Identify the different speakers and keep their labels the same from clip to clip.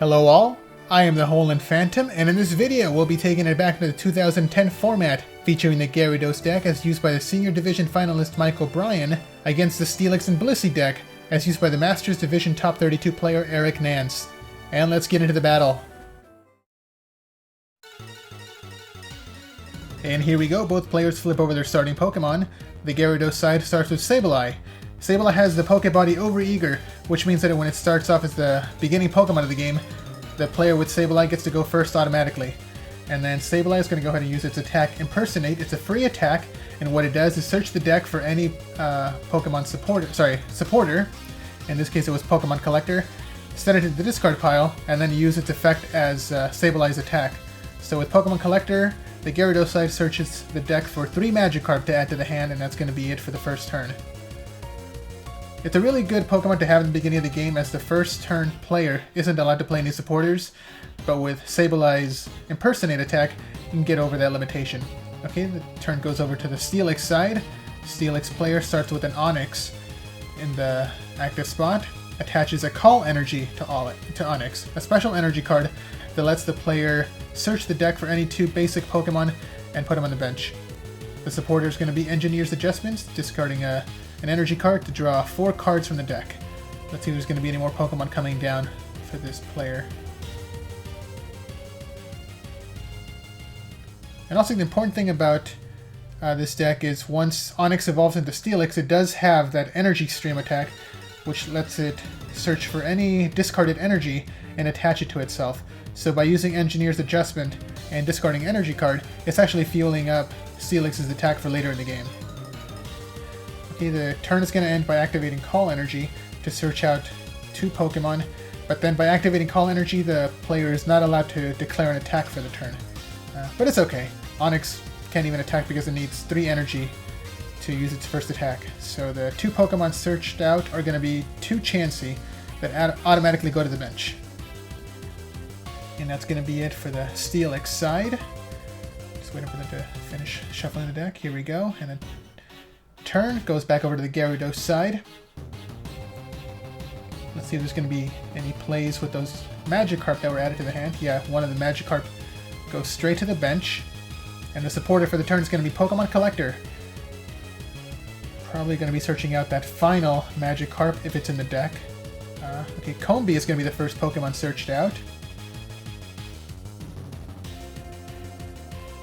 Speaker 1: Hello all, I am the Holand Phantom, and in this video we'll be taking it back to the 2010 format, featuring the Gyarados deck as used by the Senior Division finalist Michael Bryan, against the Steelix and Blissey deck as used by the Masters Division Top 32 player Erik Nance. And let's get into the battle. And here we go, both players flip over their starting Pokemon. The Gyarados side starts with Sableye. Sableye has the Pokebody Overeager, which means that when it starts off as the beginning Pokemon of the game, the player with Sableye gets to go first automatically. And then Sableye is going to go ahead and use its attack Impersonate. It's a free attack, and what it does is search the deck for any Pokemon supporter. In this case it was Pokemon Collector. Set it in the discard pile, and then use its effect as Sableye's attack. So with Pokemon Collector, the Gyarados side searches the deck for 3 Magikarp to add to the hand, and that's going to be it for the first turn. It's a really good Pokemon to have in the beginning of the game, as the first turn player isn't allowed to play any supporters, but with Sableye's Impersonate attack, you can get over that limitation. Okay, the turn goes over to the Steelix side. Steelix player starts with an Onix in the active spot, attaches a Call Energy to Onix, a special energy card that lets the player search the deck for any 2 basic Pokemon and put them on the bench. The supporter is going to be Engineer's Adjustments, discarding an energy card to draw 4 cards from the deck. Let's see if there's going to be any more Pokemon coming down for this player. And also the important thing about this deck is once Onix evolves into Steelix, it does have that Energy Stream attack, which lets it search for any discarded energy and attach it to itself. So by using Engineer's Adjustment and discarding energy card, it's actually fueling up Steelix's attack for later in the game. Okay, the turn is going to end by activating Call Energy to search out 2 Pokemon, but then by activating Call Energy, the player is not allowed to declare an attack for the turn. But it's okay. Onix can't even attack because it needs 3 energy to use its first attack. So the 2 Pokemon searched out are going to be 2 Chansey that automatically go to the bench. And that's going to be it for the Steelix side. Just waiting for them to finish shuffling the deck. Here we go. And then turn goes back over to the Gyarados side. Let's see if there's going to be any plays with those Magikarp that were added to the hand. Yeah, one of the Magikarp goes straight to the bench. And the supporter for the turn is going to be Pokemon Collector. Probably going to be searching out that final Magikarp if it's in the deck. Okay, Combee is going to be the first Pokemon searched out.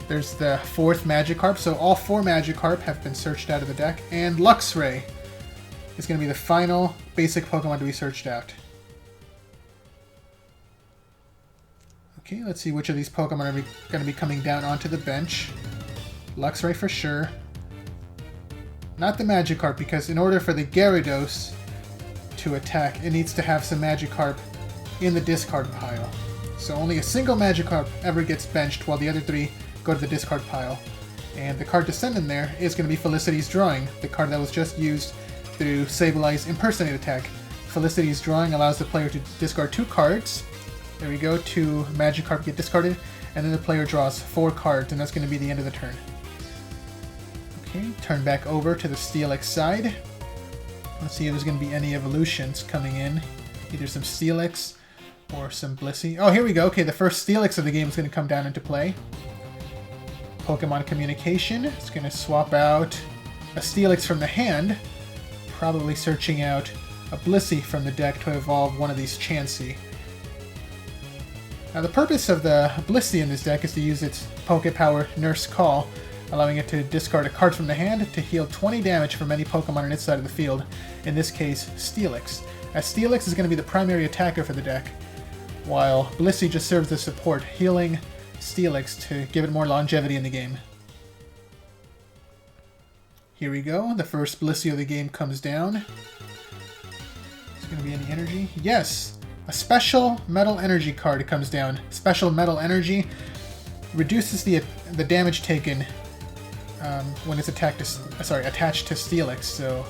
Speaker 1: There's the 4th Magikarp, so all 4 Magikarp have been searched out of the deck, and Luxray is going to be the final basic Pokemon to be searched out. Okay, let's see which of these Pokemon are going to be coming down onto the bench. Luxray for sure. Not the Magikarp, because in order for the Gyarados to attack, it needs to have some Magikarp in the discard pile. So only a single Magikarp ever gets benched, while the other 3 go to the discard pile. And the card to send in there is going to be Felicity's Drawing, the card that was just used through Sableye's Impersonate attack. Felicity's Drawing allows the player to discard 2 cards. There we go, 2 Magikarp get discarded, and then the player draws 4 cards, and that's going to be the end of the turn. Okay, turn back over to the Steelix side. Let's see if there's going to be any evolutions coming in. Either some Steelix or some Blissey. Oh, here we go. Okay, the first Steelix of the game is going to come down into play. Pokemon Communication. It's going to swap out a Steelix from the hand, probably searching out a Blissey from the deck to evolve one of these Chansey. Now the purpose of the Blissey in this deck is to use its Pokepower Nurse Call, allowing it to discard a card from the hand to heal 20 damage from any Pokemon on its side of the field, in this case Steelix, as Steelix is going to be the primary attacker for the deck, while Blissey just serves as support, healing Steelix to give it more longevity in the game. Here we go, the first Blissey of the game comes down. Is there going to be any energy? Yes! A Special Metal Energy card comes down. Special Metal Energy reduces the damage taken when it's attached to Steelix, so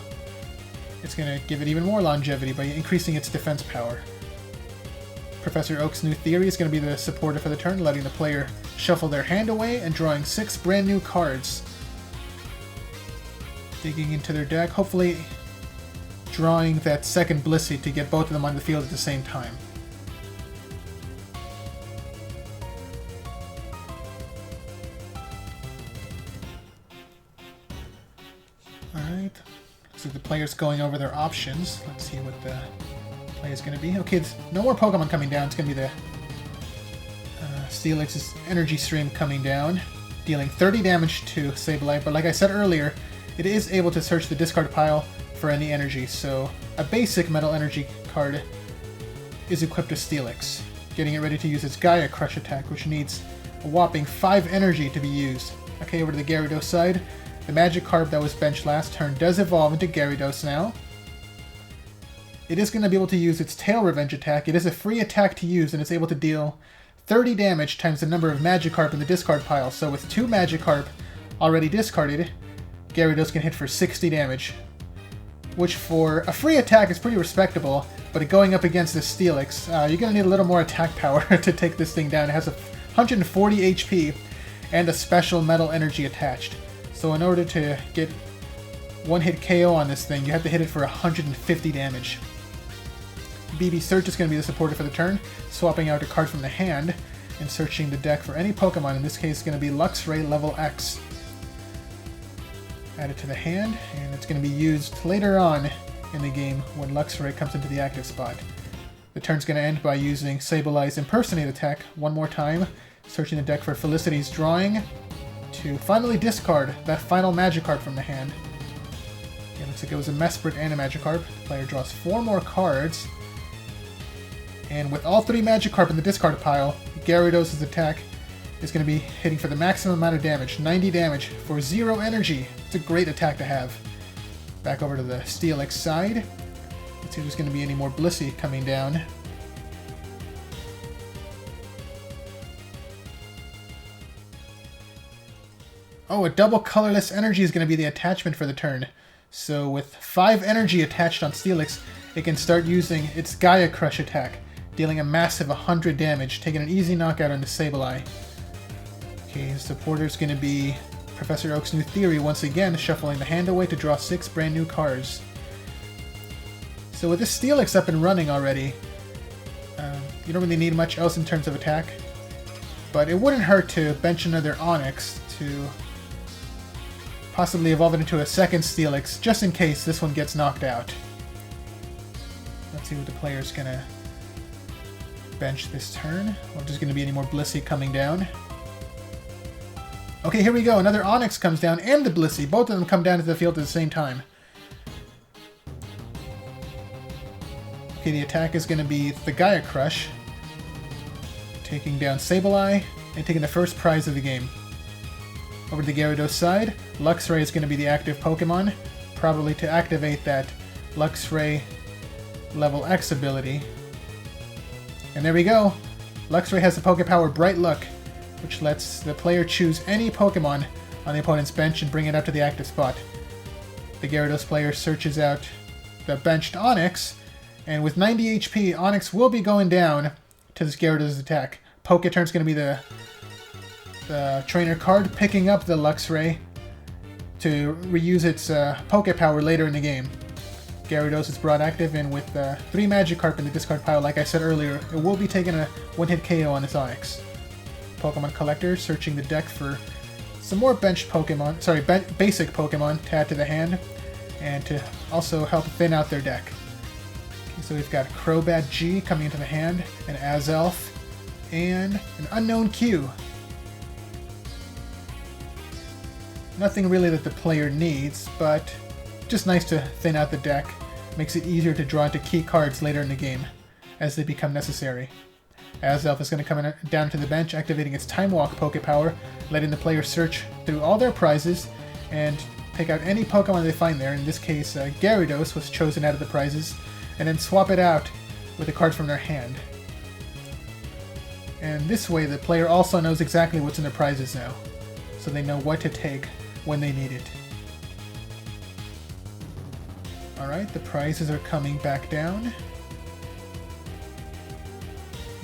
Speaker 1: it's going to give it even more longevity by increasing its defense power. Professor Oak's New Theory is going to be the supporter for the turn, letting the player shuffle their hand away and drawing 6 brand new cards. Digging into their deck, hopefully drawing that second Blissey to get both of them on the field at the same time. players going over their options. Let's see what the play is going to be. Okay, no more Pokemon coming down. It's going to be the Steelix's energy stream coming down, dealing 30 damage to Sableye. But like I said earlier, it is able to search the discard pile for any energy. So a basic Metal Energy card is equipped to Steelix, getting it ready to use its Gaia Crush attack, which needs a whopping 5 energy to be used. Okay, over to the Gyarados side. The Magikarp that was benched last turn does evolve into Gyarados now. It is going to be able to use its Tail Revenge attack. It is a free attack to use, and it's able to deal 30 damage times the number of Magikarp in the discard pile. So with 2 Magikarp already discarded, Gyarados can hit for 60 damage. Which for a free attack is pretty respectable, but going up against the Steelix, you're going to need a little more attack power to take this thing down. It has 140 HP and a special Metal Energy attached. So in order to get one-hit KO on this thing, you have to hit it for 150 damage. BB Search is going to be the supporter for the turn, swapping out a card from the hand and searching the deck for any Pokemon. In this case, it's going to be Luxray level X. Add it to the hand, and it's going to be used later on in the game when Luxray comes into the active spot. The turn's going to end by using Sableye's Impersonate attack one more time, searching the deck for Felicity's Drawing, to finally discard that final Magikarp from the hand. Okay, looks like it was a Mesprit and a Magikarp. The player draws 4 more cards. And with all 3 Magikarp in the discard pile, Gyarados' attack is going to be hitting for the maximum amount of damage, 90 damage for 0 energy. It's a great attack to have. Back over to the Steelix side. Let's see if there's going to be any more Blissey coming down. Oh, a double colorless energy is going to be the attachment for the turn. So with 5 energy attached on Steelix, it can start using its Gaia Crush attack, dealing a massive 100 damage, taking an easy knockout on the Sableye. Okay, his supporter is going to be Professor Oak's New Theory, once again shuffling the hand away to draw 6 brand new cards. So with this Steelix up and running already, you don't really need much else in terms of attack, but it wouldn't hurt to bench another Onix to possibly evolve it into a second Steelix, just in case this one gets knocked out. Let's see what the player's gonna bench this turn. Or if there's gonna be any more Blissey coming down. Okay, here we go. Another Onix comes down, and the Blissey. Both of them come down to the field at the same time. Okay, the attack is gonna be the Gaia Crush, taking down Sableye and taking the first prize of the game. Over to the Gyarados side, Luxray is going to be the active Pokemon, probably to activate that Luxray level X ability. And there we go! Luxray has the Pokepower Bright Luck, which lets the player choose any Pokemon on the opponent's bench and bring it up to the active spot. The Gyarados player searches out the benched Onix, and with 90 HP, Onix will be going down to this Gyarados attack. Poketurn's going to be the trainer card, picking up the Luxray to reuse its Pokepower later in the game. Gyarados is brought active, and with 3 Magikarp in the discard pile, like I said earlier, it will be taking a one-hit KO on its Onix. Pokemon Collector searching the deck for some more benched Pokemon, basic Pokemon to add to the hand, and to also help thin out their deck. Okay, so we've got Crobat G coming into the hand, an Azelf, and an Unknown Q. Nothing really that the player needs, but just nice to thin out the deck. Makes it easier to draw into key cards later in the game, as they become necessary. Azelf is going to come down to the bench, activating its Time Walk Pokepower, letting the player search through all their prizes and pick out any Pokemon they find there. In this case, Gyarados was chosen out of the prizes, and then swap it out with a card from their hand. And this way, the player also knows exactly what's in their prizes now, so they know what to take when they need it. Alright, the prizes are coming back down.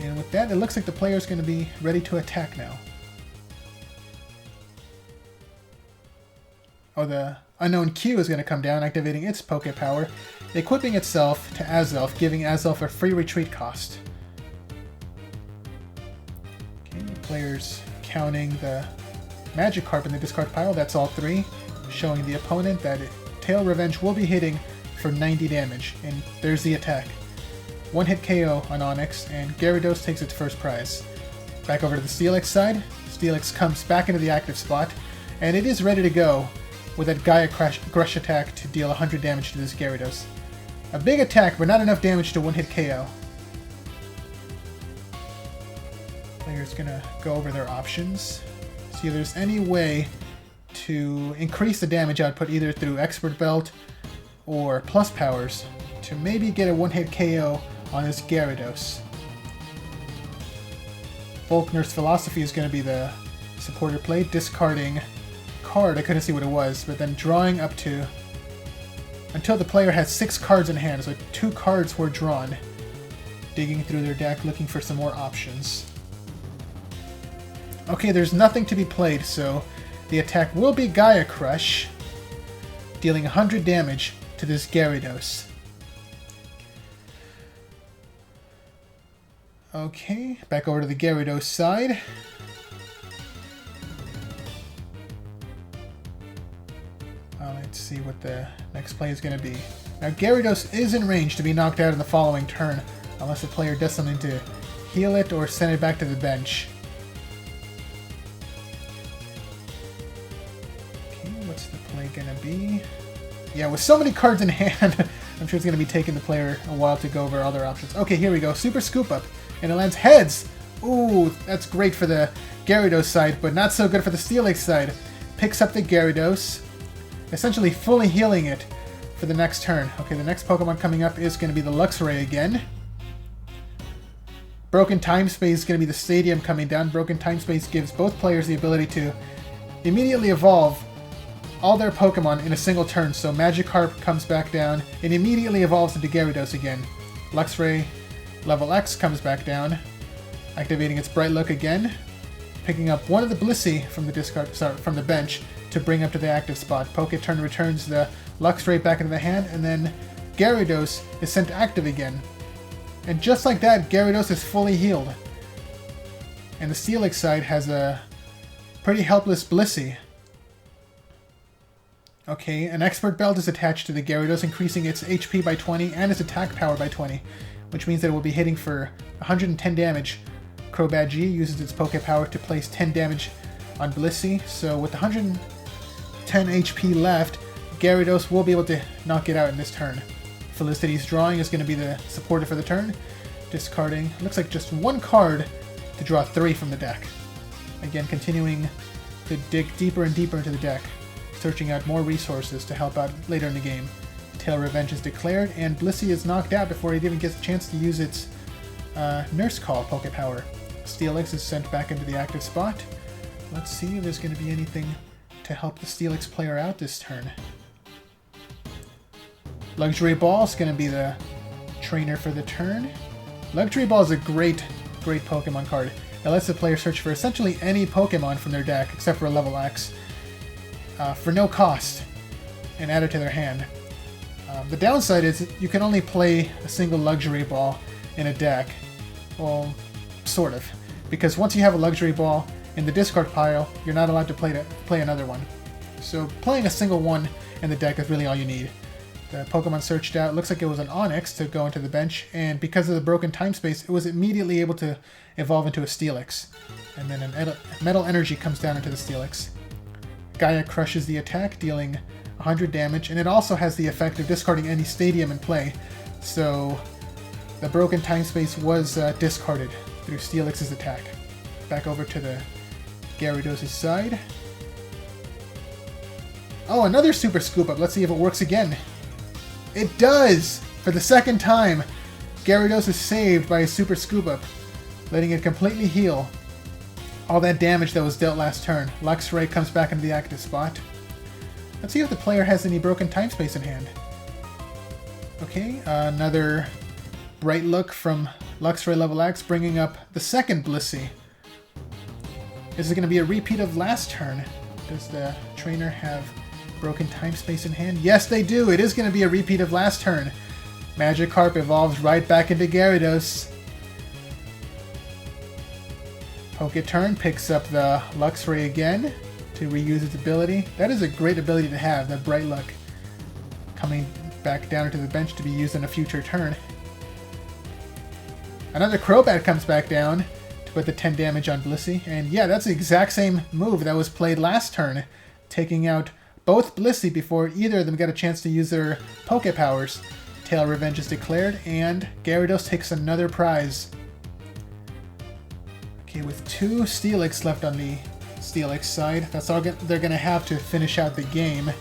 Speaker 1: And with that, it looks like the player's going to be ready to attack now. Oh, the Unknown Q is going to come down, activating its Pokepower, equipping itself to Azelf, giving Azelf a free retreat cost. Okay, the player's counting the Magikarp in the discard pile, that's all 3, showing the opponent that Tail Revenge will be hitting for 90 damage, and there's the attack. One hit KO on Onix, and Gyarados takes its first prize. Back over to the Steelix side. Steelix comes back into the active spot, and it is ready to go with that Gaia Crush attack to deal 100 damage to this Gyarados. A big attack, but not enough damage to one-hit KO. Player's gonna go over their options. See if there's any way to increase the damage output either through Expert Belt or Plus Powers to maybe get a one-hit KO on this Gyarados. Volkner's Philosophy is going to be the supporter play, discarding card, I couldn't see what it was, but then drawing up to until the player has 6 cards in hand, so 2 cards were drawn. Digging through their deck, looking for some more options. Okay, there's nothing to be played, so the attack will be Gaia Crush, dealing 100 damage to this Gyarados. Okay, back over to the Gyarados side. Let's see what the next play is going to be. Now, Gyarados is in range to be knocked out in the following turn, unless the player does something to heal it or send it back to the bench. Okay, what's the play going to be? Yeah, with so many cards in hand, I'm sure it's going to be taking the player a while to go over other options. Okay, here we go. Super Scoop Up. And it lands heads! Ooh, that's great for the Gyarados side, but not so good for the Steelix side. Picks up the Gyarados, essentially fully healing it for the next turn. Okay, the next Pokemon coming up is going to be the Luxray again. Broken Time Space is going to be the Stadium coming down. Broken Time Space gives both players the ability to immediately evolve all their Pokemon in a single turn. So Magikarp comes back down and immediately evolves into Gyarados again. Luxray Level X comes back down, activating its Bright Look again, picking up one of the Blissey from the bench to bring up to the active spot. Poketurn returns the Luxray back into the hand, and then Gyarados is sent active again. And just like that, Gyarados is fully healed. And the Steelix side has a pretty helpless Blissey. Okay, an Expert Belt is attached to the Gyarados, increasing its HP by 20 and its attack power by 20. Which means that it will be hitting for 110 damage. Crobat G uses its Poke Power to place 10 damage on Blissey, so with 110 HP left, Gyarados will be able to knock it out in this turn. Felicity's Drawing is going to be the supporter for the turn, discarding, looks like just 1 card to draw 3 from the deck. Again, continuing to dig deeper and deeper into the deck, searching out more resources to help out later in the game. Tail Revenge is declared, and Blissey is knocked out before it even gets a chance to use its Nurse Call Poke Power. Steelix is sent back into the active spot. Let's see if there's going to be anything to help the Steelix player out this turn. Luxray Ball is going to be the trainer for the turn. Luxray Ball is a great Pokemon card. It lets the player search for essentially any Pokemon from their deck, except for a level X, for no cost, and add it to their hand. The downside is you can only play a single Luxray Ball in a deck. Well, sort of. Because once you have a Luxray Ball in the discard pile, you're not allowed to play another one. So playing a single one in the deck is really all you need. The Pokemon searched out, looks like it was an Onix to go into the bench, and because of the broken time space, it was immediately able to evolve into a Steelix. And then a Metal Energy comes down into the Steelix. Gaia crushes the attack, dealing 100 damage, and it also has the effect of discarding any Stadium in play, so the broken time space was discarded through Steelix's attack. Back over to the Gyarados' side. Oh, another Super Scoop Up. Let's see if it works again. It does! For the second time, Gyarados is saved by a Super Scoop Up, letting it completely heal all that damage that was dealt last turn. Luxray comes back into the active spot. Let's see if the player has any broken time space in hand. Okay, another Bright Look from Luxray Level X, bringing up the second Blissey. Is it going to be a repeat of last turn? Does the trainer have broken time space in hand? Yes, they do! It is going to be a repeat of last turn. Magikarp evolves right back into Gyarados. Poketurn picks up the Luxray again to reuse its ability. That is a great ability to have, that Bright Luck. Coming back down into the bench to be used on a future turn. Another Crobat comes back down to put the 10 damage on Blissey. And yeah, that's the exact same move that was played last turn, taking out both Blissey before either of them got a chance to use their Poke Powers. Tail Revenge is declared, and Gyarados takes another prize. Okay, with 2 Steelix left on the Steelix side, that's all they're going to have to finish out the game,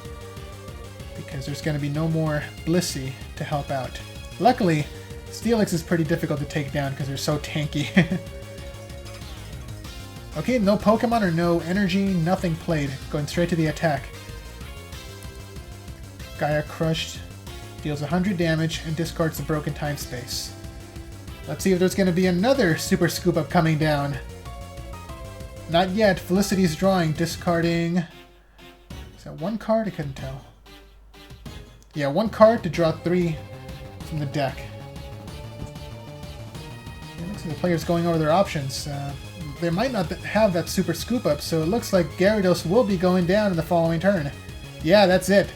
Speaker 1: because there's going to be no more Blissey to help out. Luckily, Steelix is pretty difficult to take down because they're so tanky. Okay, no Pokemon or no energy, nothing played. Going straight to the attack. Gaia Crushed deals 100 damage and discards the Broken Time Space. Let's see if there's going to be another Super Scoop Up coming down. Not yet. Felicity's drawing, discarding... Is that 1 card? I couldn't tell. Yeah, 1 card to draw 3 from the deck. It looks like the player's going over their options. They might not have that Super Scoop Up, so it looks like Gyarados will be going down in the following turn. Yeah, that's it.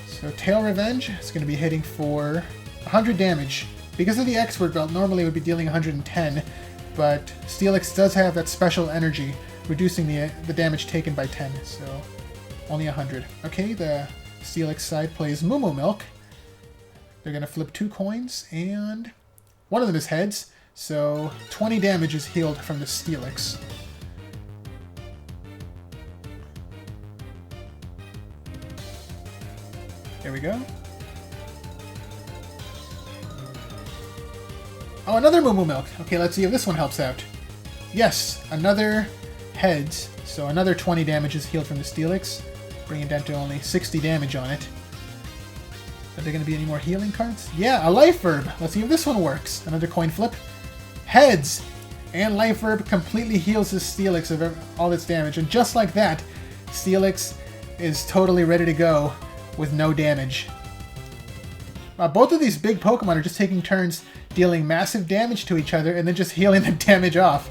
Speaker 1: So Tail Revenge is going to be hitting for 100 damage. Because of the Expert Belt, normally it would be dealing 110, but Steelix does have that special energy, reducing the damage taken by 10, so only 100. Okay, the Steelix side plays Moo Moo Milk. They're going to flip 2 coins, and one of them is heads, so 20 damage is healed from the Steelix. There we go. Oh, another Moo Moo Milk. Okay, let's see if this one helps out. Yes, another heads. So another 20 damage is healed from the Steelix, bringing it down to only 60 damage on it. Are there going to be any more healing cards? Yeah, a Life Herb. Let's see if this one works. Another coin flip. Heads! And Life Herb completely heals the Steelix of all its damage. And just like that, Steelix is totally ready to go with no damage. Both of these big Pokemon are just taking turns dealing massive damage to each other and then just healing the damage off.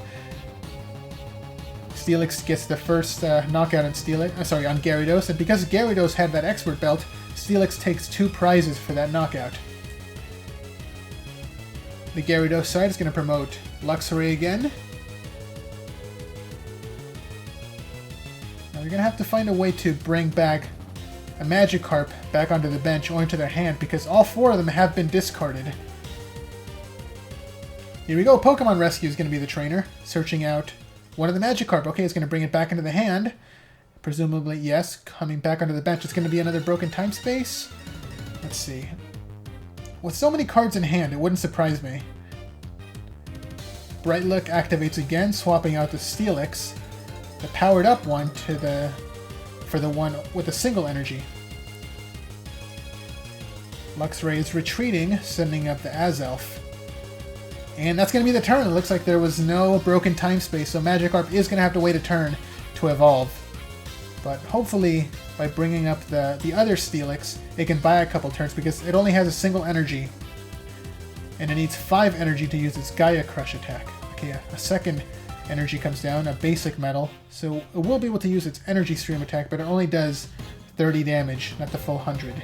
Speaker 1: Steelix gets the first knockout on on Gyarados, and because Gyarados had that Expert Belt, Steelix takes 2 prizes for that knockout. The Gyarados side is going to promote Luxray again. Now they're going to have to find a way to bring back a Magikarp back onto the bench or into their hand, because all 4 of them have been discarded. Here we go, Pokemon Rescue is going to be the trainer, searching out one of the Magikarp. Okay, it's going to bring it back into the hand. Presumably, yes, coming back onto the bench. It's going to be another Broken Time Space. Let's see. With so many cards in hand, it wouldn't surprise me. Bright Look activates again, swapping out the Steelix, the powered up one, for the one with a single energy. Luxray is retreating, sending up the Azelf. And that's going to be the turn. It looks like there was no Broken Time Space, so Magikarp is going to have to wait a turn to evolve. But hopefully, by bringing up the other Steelix, it can buy a couple turns, because it only has a single energy. And it needs 5 energy to use its Gaia Crush attack. Okay, a second energy comes down, a basic metal, so it will be able to use its Energy Stream attack, but it only does 30 damage, not the full 100.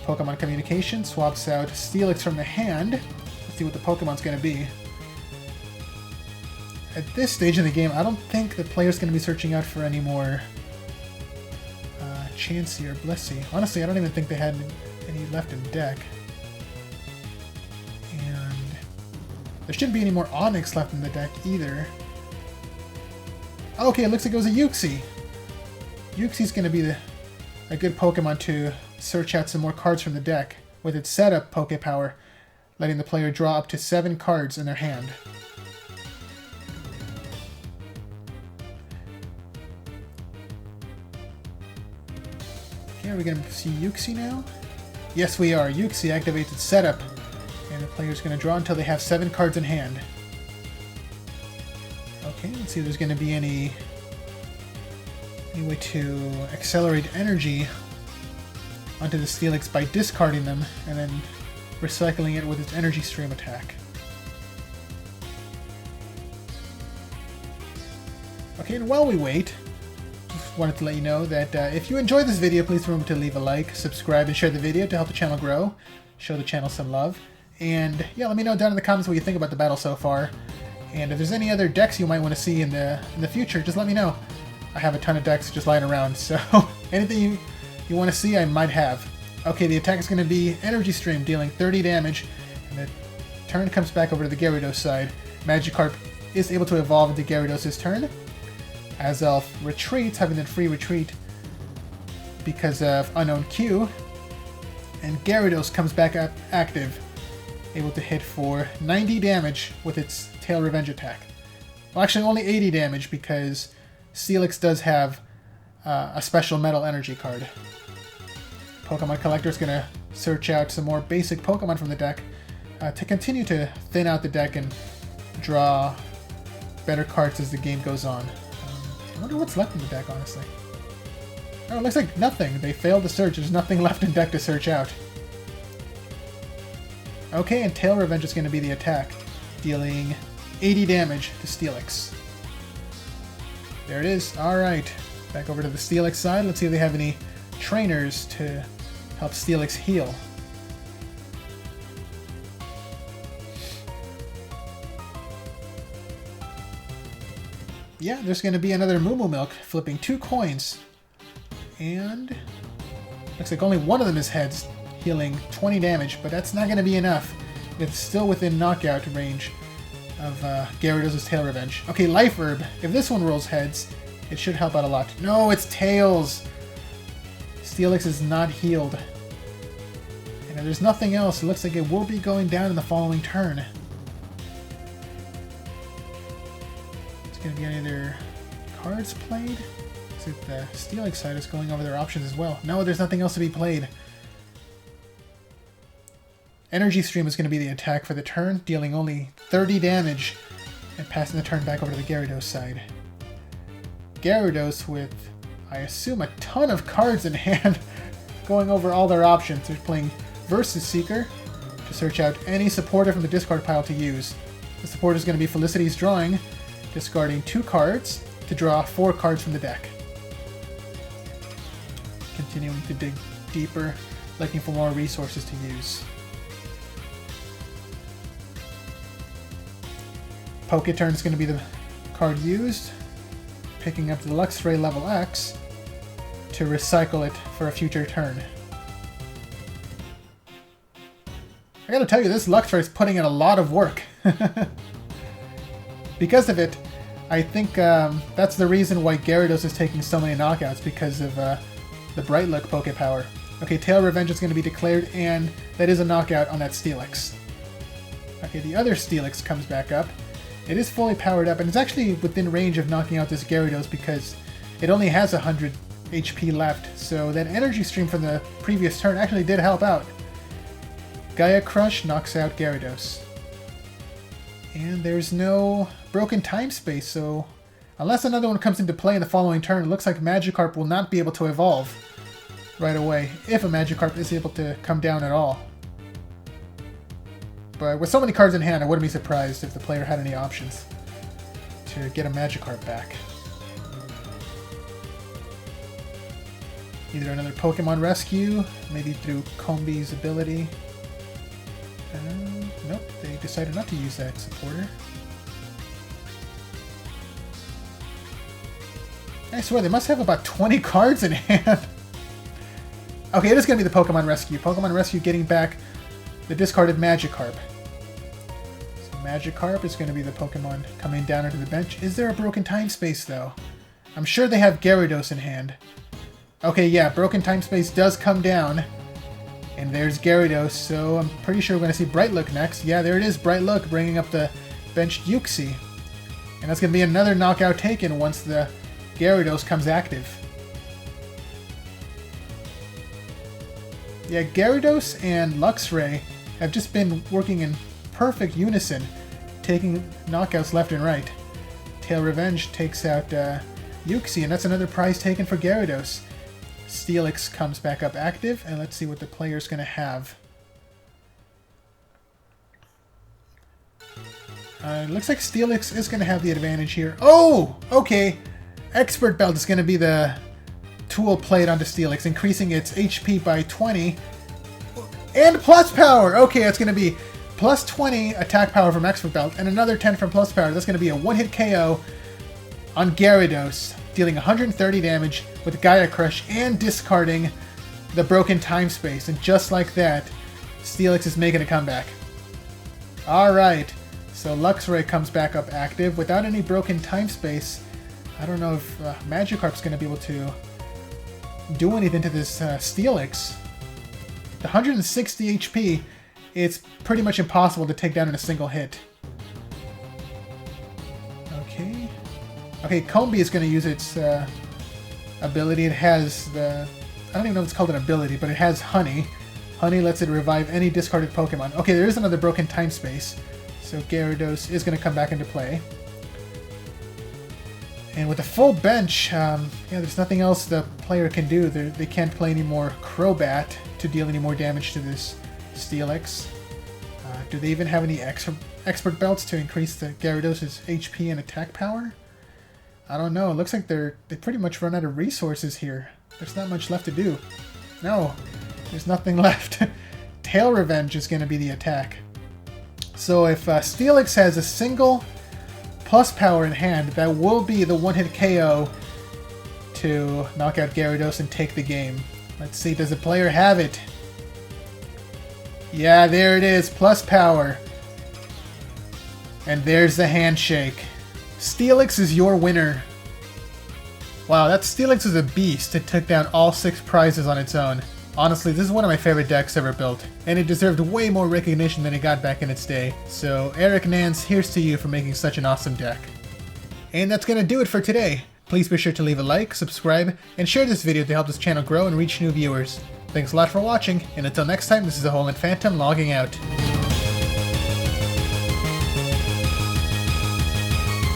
Speaker 1: Pokemon Communication swaps out Steelix from the hand. See what the Pokemon's going to be. At this stage in the game, I don't think the player's going to be searching out for any more Chansey or Blissey. Honestly, I don't even think they had any left in deck. And there shouldn't be any more Onix left in the deck either. Okay, it looks like it was a Uxie. Uxie's going to be a good Pokemon to search out some more cards from the deck with its setup Poke Power, letting the player draw up to 7 cards in their hand. Okay, are we going to see Uxie now? Yes, we are. Uxie activates its setup, and the player's going to draw until they have 7 cards in hand. Okay, let's see if there's going to be any way to accelerate energy onto the Steelix by discarding them, and then recycling it with its Energy Stream attack. Okay, and while we wait, wanted to let you know that if you enjoyed this video, please remember to leave a like, subscribe, and share the video to help the channel grow. Show the channel some love. And yeah, let me know down in the comments what you think about the battle so far. And if there's any other decks you might want to see in the future, just let me know. I have a ton of decks just lying around, so anything you want to see, I might have. Okay, the attack is going to be Energy Stream, dealing 30 damage, and the turn comes back over to the Gyarados side. Magikarp is able to evolve into Gyarados' turn. Azelf retreats, having the free retreat because of Unknown Q. And Gyarados comes back up active, able to hit for 90 damage with its Tail Revenge attack. Well, actually only 80 damage because Steelix does have a special Metal Energy card. Pokemon Collector is going to search out some more basic Pokemon from the deck to continue to thin out the deck and draw better cards as the game goes on. I wonder what's left in the deck, honestly. Oh, it looks like nothing. They failed to search. There's nothing left in deck to search out. Okay, and Tail Revenge is going to be the attack, dealing 80 damage to Steelix. There it is. Alright, back over to the Steelix side. Let's see if they have any trainers to help Steelix heal. Yeah, there's going to be another Moo Moo Milk, flipping 2 coins. And looks like only one of them is heads, healing 20 damage, but that's not going to be enough. It's still within knockout range of Gyarados' Tail Revenge. Okay, Life Herb. If this one rolls heads, it should help out a lot. No, it's tails! Steelix is not healed. And there's nothing else. It looks like it will be going down in the following turn. It's going to be any other cards played? Is it the Steelix side is going over their options as well? No, there's nothing else to be played. Energy Stream is going to be the attack for the turn, dealing only 30 damage and passing the turn back over to the Gyarados side. Gyarados with, I assume, a ton of cards in hand, going over all their options. They're playing Versus Seeker to search out any supporter from the discard pile to use. The supporter is going to be Felicity's Drawing, discarding 2 cards to draw 4 cards from the deck. Continuing to dig deeper, looking for more resources to use. Poketurn is going to be the card used, picking up the Luxray level X to recycle it for a future turn. I gotta tell you, this Luxray is putting in a lot of work. Because of it, I think that's the reason why Gyarados is taking so many knockouts, because of the Bright Look Poke Power. Okay, Tail Revenge is going to be declared, and that is a knockout on that Steelix. Okay, the other Steelix comes back up. It is fully powered up, and it's actually within range of knocking out this Gyarados because it only has 100 HP left, so that Energy Stream from the previous turn actually did help out. Gaia Crush knocks out Gyarados. And there's no broken time space, so unless another one comes into play in the following turn, it looks like Magikarp will not be able to evolve right away, if a Magikarp is able to come down at all. But with so many cards in hand, I wouldn't be surprised if the player had any options to get a Magikarp back. Either another Pokemon Rescue, maybe through Combi's ability. Nope, they decided not to use that supporter. I swear, they must have about 20 cards in hand. Okay, it is going to be the Pokemon Rescue. Pokemon Rescue getting back the discarded Magikarp. So Magikarp is going to be the Pokemon coming down onto the bench. Is there a broken time space, though? I'm sure they have Gyarados in hand. Okay, yeah, broken time space does come down. And there's Gyarados, so I'm pretty sure we're going to see Bright Look next. Yeah, there it is, Bright Look, bringing up the benched Uxie. And that's going to be another knockout taken once the Gyarados comes active. Yeah, Gyarados and Luxray have just been working in perfect unison, taking knockouts left and right. Tail Revenge takes out Uxie, and that's another prize taken for Gyarados. Steelix comes back up active, and let's see what the player's going to have. Looks like Steelix is going to have the advantage here. Oh! Okay! Expert Belt is going to be the tool plate onto Steelix, increasing its HP by 20. And plus power! Okay, it's going to be plus 20 attack power from Expert Belt, and another 10 from plus power. That's going to be a one-hit KO on Gyarados, dealing 130 damage with Gaia Crush and discarding the broken time space. And just like that, Steelix is making a comeback. Alright, so Luxray comes back up active without any broken time space. I don't know if Magikarp's going to be able to do anything to this Steelix. The 160 HP, it's pretty much impossible to take down in a single hit. Okay. Okay, Combi is going to use its ability. It has the... I don't even know if it's called an ability, but it has Honey. Honey lets it revive any discarded Pokemon. Okay, there is another broken time space, so Gyarados is going to come back into play. And with a full bench, yeah, there's nothing else the player can do. They can't play any more Crobat to deal any more damage to this Steelix. Do they even have any expert belts to increase the Gyarados' HP and attack power? I don't know. It looks like they pretty much run out of resources here. There's not much left to do. No, there's nothing left. Tail Revenge is going to be the attack. So if Steelix has a single plus power in hand, that will be the one-hit KO to knock out Gyarados and take the game. Let's see, does the player have it? Yeah, there it is, plus power. And there's the handshake. Steelix is your winner. Wow, that Steelix is a beast. It took down all 6 prizes on its own. Honestly, this is one of my favorite decks ever built, and it deserved way more recognition than it got back in its day. So, Erik Nance, here's to you for making such an awesome deck. And that's gonna do it for today. Please be sure to leave a like, subscribe, and share this video to help this channel grow and reach new viewers. Thanks a lot for watching, and until next time, this is the Holand Phantom logging out.